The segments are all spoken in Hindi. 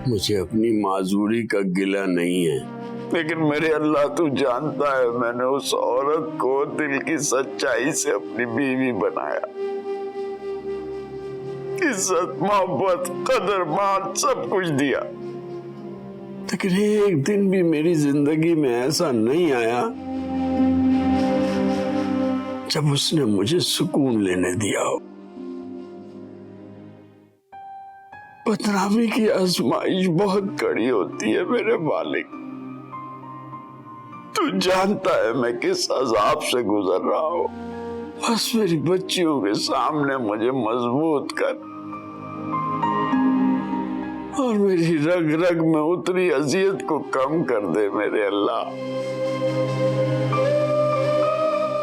मुझे अपनी माजूरी का गिला नहीं है, लेकिन मेरे अल्लाह तू जानता है मैंने उस औरत को दिल की सच्चाई से अपनी बीवी बनाया। इज्जत, मोहब्बत, कदर, मान सब कुछ दिया, लेकिन एक दिन भी मेरी जिंदगी में ऐसा नहीं आया जब उसने मुझे सुकून लेने दिया हो। बदनामी की आजमाइश बहुत कड़ी होती है मेरे मालिक। तू जानता है मैं किस अजाब से गुजर रहा हूँ। बस मेरी बच्चियों के सामने मुझे मजबूत कर और मेरी रग रग में उतरी अजियत को कम कर दे मेरे अल्लाह,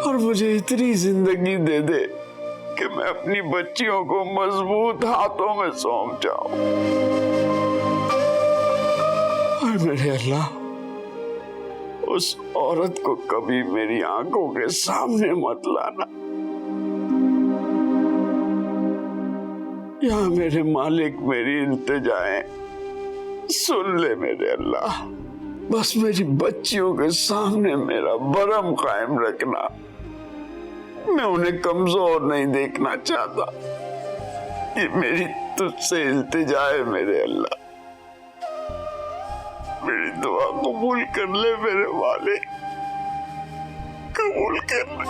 और मुझे इतनी जिंदगी दे दे कि मैं अपनी बच्चियों को मजबूत हाथों में सौंप जाऊं। और मेरे अल्लाह, उस औरत को कभी मेरी आंखों के सामने मत लाना। या मेरे मालिक मेरी इल्तिजाएं सुन ले मेरे अल्लाह। बस मेरी बच्चियों के सामने मेरा बरम कायम रखना। मैं उन्हें कमजोर नहीं देखना चाहता। ये मेरी तुझसे इल्तिजा है मेरे अल्लाह। मेरी दुआ कबूल कर ले मेरे मालिक, कबूल कर ले।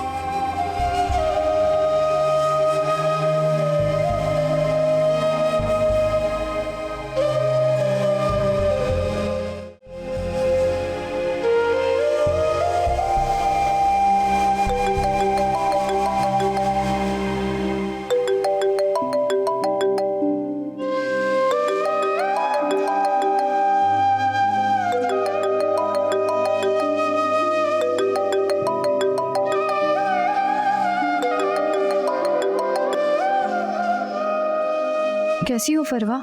कैसी हो फरवा?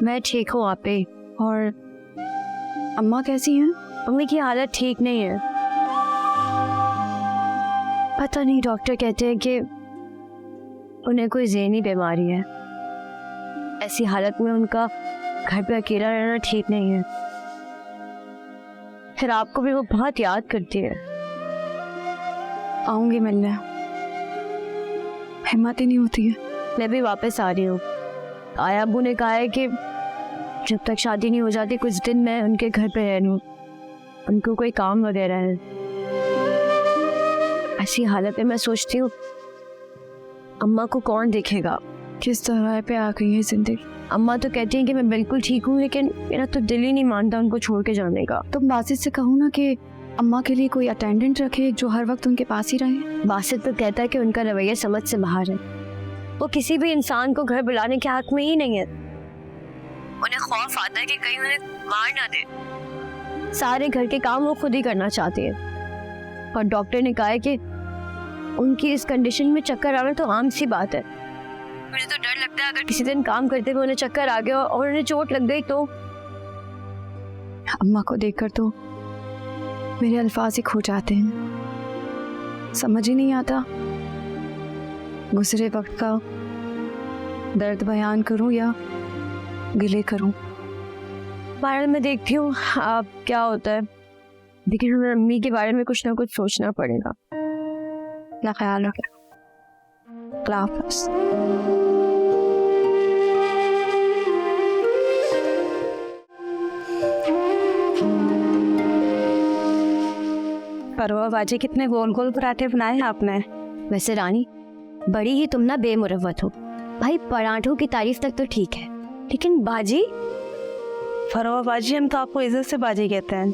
मैं ठीक हूँ आपे। और अम्मा कैसी हैं? मम्मी की हालत ठीक नहीं है। पता नहीं, डॉक्टर कहते हैं कि उन्हें कोई ज़हनी बीमारी है। ऐसी हालत में उनका घर पे अकेला रहना ठीक नहीं है। फिर आपको भी वो बहुत याद करती है। आऊंगी मिलने, हिम्मत ही नहीं होती है। मैं भी वापस आ रही हूँ। आया अब्बू ने कहा है कि जब तक शादी नहीं हो जाती कुछ दिन मैं उनके घर पे रह लूं, उनको कोई काम वगैरह है। ऐसी हालत में मैं सोचती हूँ अम्मा को कौन देखेगा। किस तरह पे आ गई है जिंदगी। अम्मा तो कहती हैं कि मैं बिल्कुल ठीक हूँ, लेकिन मेरा तो दिल ही नहीं मानता उनको छोड़ के जाने का। तुम बासित से कहो ना कि अम्मा के लिए कोई अटेंडेंट रखे जो हर वक्त उनके पास ही रहे। बासित तो कहता है कि उनका रवैया समझ से बाहर है। वो किसी भी इंसान को घर बुलाने के हक में ही नहीं है। उन्हें खौफ आता है कि कहीं उन्हें मार ना दे। सारे घर के काम वो खुद ही करना चाहती है, और डॉक्टर ने कहा है कि उनकी इस कंडीशन में चक्कर आना तो आम सी बात है। मुझे तो डर लगता है अगर किसी दिन काम करते हुए उन्हें चक्कर आ गया और उन्हें चोट लग गई तो। अम्मा को देखकर तो मेरे अल्फाज ही खो जाते हैं। समझ ही नहीं आता गुजरे वक्त का दर्द बयान करूं या गिले करूं। बारे में देखती हूँ आप क्या होता है, लेकिन हमें अम्मी के बारे में कुछ ना कुछ सोचना पड़ेगा। अपना ख्याल रखें। अल्लाह हाफ़िज़। परवा बाजी कितने गोल गोल पराठे बनाए हैं आपने। वैसे रानी, बड़ी ही तुम ना बेमुरव्वत हो। भाई पराठों की तारीफ तक तो ठीक है, लेकिन बाजी। फरवा बाजी, हम तो आपको इज्जत से बाजी कहते हैं।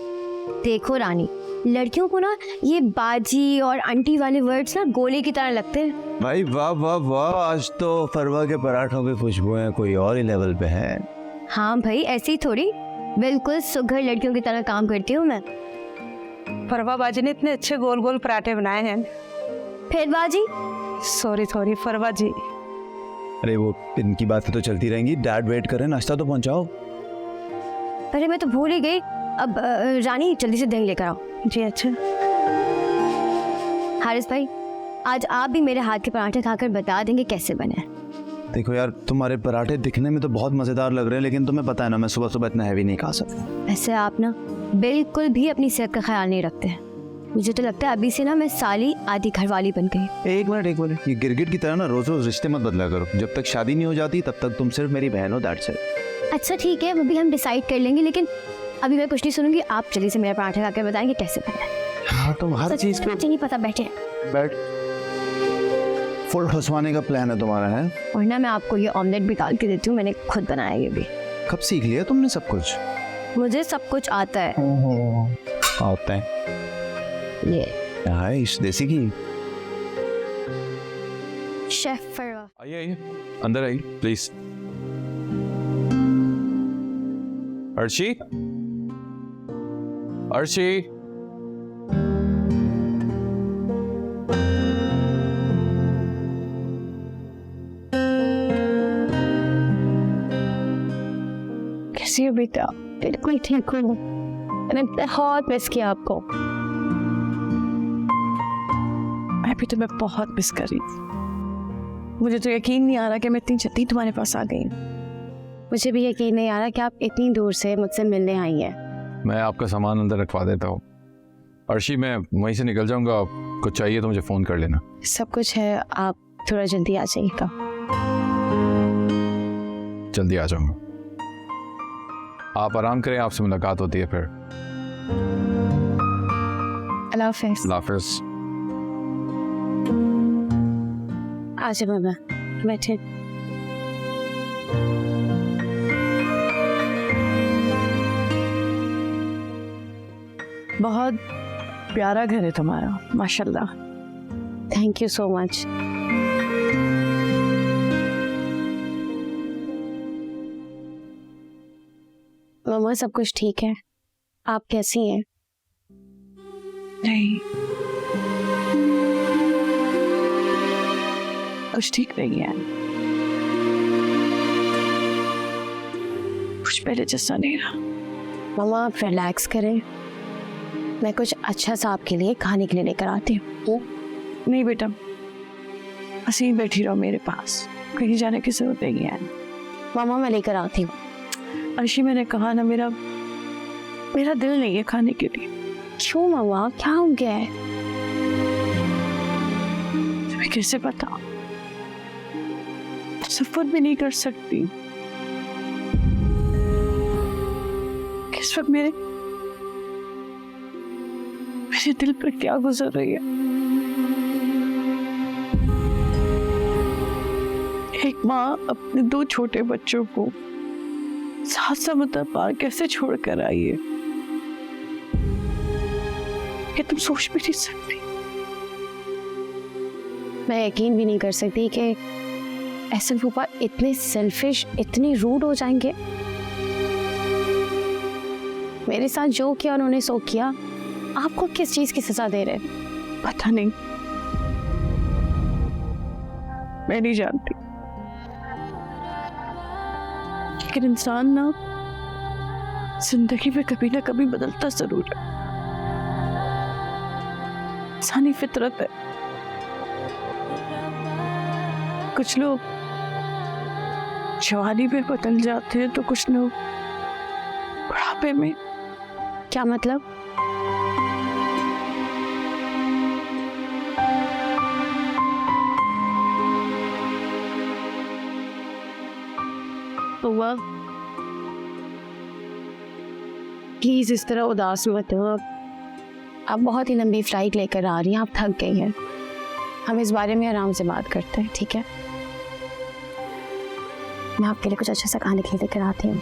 देखो रानी, लड़कियों को ना ये बाजी और आंटी वाले वर्ड्स ना गोली की तरह लगते हैं। भाई वाह वाह वाह, आज तो फरवा के पराठों की खुशबुएं कोई और ही लेवल पे हैं। हाँ भाई, ऐसी थोड़ी, बिल्कुल सुघर लड़कियों की तरह काम करती हूँ मैं। फरवा बाजी ने इतने अच्छे गोल गोल पराठे बनाए हैं। फिर बाजी, सॉरी फरवा जी। अरे वो इनकी बातें तो चलती रहेंगी, डैड वेट करें, नाश्ता तो पहुंचाओ। अरे मैं तो भूल ही गई। अब रानी जल्दी से दही लेकर आओ। जी अच्छा। हारिस भाई, आज आप भी मेरे हाथ के पराठे खाकर बता देंगे कैसे बने। देखो यार, तुम्हारे पराठे दिखने में तो बहुत मज़ेदार लग रहे हैं, लेकिन तुम्हें पता है ना मैं सुबह सुबह इतना हैवी नहीं खा सकता। ऐसे आप ना बिल्कुल भी अपनी सेहत का ख्याल नहीं रखते हैं। मुझे तो लगता है अभी से ना मैं साली आधी घरवाली बन गई। एक मिनट, ये गिरगिट की तरह ना रोज रोज रिश्ते मत बदला करो। जब तक शादी नहीं हो जाती तब तक तुम सिर्फ मेरी बहन हो, दैट्स इट। अच्छा ठीक है, वो भी हम डिसाइड कर लेंगे, लेकिन अभी मैं कुछ नहीं सुनूंगी। आप जल्दी से मेरा पराठा खा के बताएंगे कैसे बना है। हाँ, तुम हर चीज को मुझे नहीं पता, बैठे बैठ। फुल ठुसवाने का प्लान है तुम्हारा, है? और ना मैं आपको ये ऑमलेट भी डाल के देती हूँ, मैंने खुद बनाया ये भी। कब सीख लिया तुमने सब कुछ? मुझे सब कुछ आता है। आता है ये इस देसी की। शेफ फरवा। आइए अंदर आइए प्लीज। अर्शी, अर्शी, कैसी हो बेटा? बिल्कुल ठीक हूँ। मैंने बहुत मिस किया आपको। मैं भी तुम्हें बहुत मिस कर रही थी। मुझे तो यकीन नहीं आ रहा कि मैं इतनी जल्दी तुम्हारे पास आ गई हूँ। मुझे भी यकीन नहीं आ रहा कि आप इतनी दूर से मुझसे मिलने आई हैं। मैं आपका सामान अंदर रखवा देता हूँ। अर्शी, मैं वहीं से निकल जाऊंगा, कुछ चाहिए तो मुझे फ़ोन कर लेना। सब कुछ है, आप थोड़ा जल्दी आ जाइएगा। जल्दी आ जाऊंगा। आप आराम करें, आपसे मुलाकात होती है फिर। अल्लाह हाफ़िज़। अल्लाह हाफ़िज़। आज बाबा बैठे। बहुत प्यारा घर है तुम्हारा, माशाल्लाह। Thank you so much. मम्मा सब कुछ ठीक है? आप कैसी हैं? नहीं, कुछ ठीक नहीं है। कुछ पहले जैसा नहीं रहा। मम्मा आप रिलैक्स करें, मैं कुछ अच्छा सा आपके लिए खाने के लिए लेकर आती हूँ। नहीं बेटा, बस यहीं बैठी रहो मेरे पास, कहीं जाने की जरूरत नहीं है। मम्मा मैं लेकर आती हूँ। अर्शी, मैंने कहा ना, मेरा दिल नहीं है खाने के लिए। क्यों मम्मा, क्या हो गया है? तुम्हें कैसे पता? सफर भी नहीं कर सकती। किस वक्त मेरे दिल पर क्या गुजर रही है। एक माँ अपने 2 छोटे बच्चों को 7 समुद्र पार कैसे छोड़कर आई है, कि तुम सोच भी नहीं सकती। मैं यकीन भी नहीं कर सकती कि ऐसे फूफा इतने सेल्फिश, इतने रूड हो जाएंगे। मेरे साथ जो किया उन्होंने सो किया। आपको किस चीज की सजा दे रहे? पता नहीं, मैं नहीं जानती, लेकिन इंसान ना जिंदगी में कभी ना कभी बदलता जरूर है। इंसानी फितरत है। कुछ लोग जवानी में बदल जाते हैं तो कुछ लोग बुढ़ापे में। क्या मतलब? हुआ प्लीज इस तरह उदास मत हो। आप बहुत ही लंबी फ्लाइट लेकर आ रही हैं, आप थक गई हैं। हम इस बारे में आराम से बात करते हैं, ठीक है? मैं आपके लिए कुछ अच्छा सा खाने के लिए लेकर आती हूँ।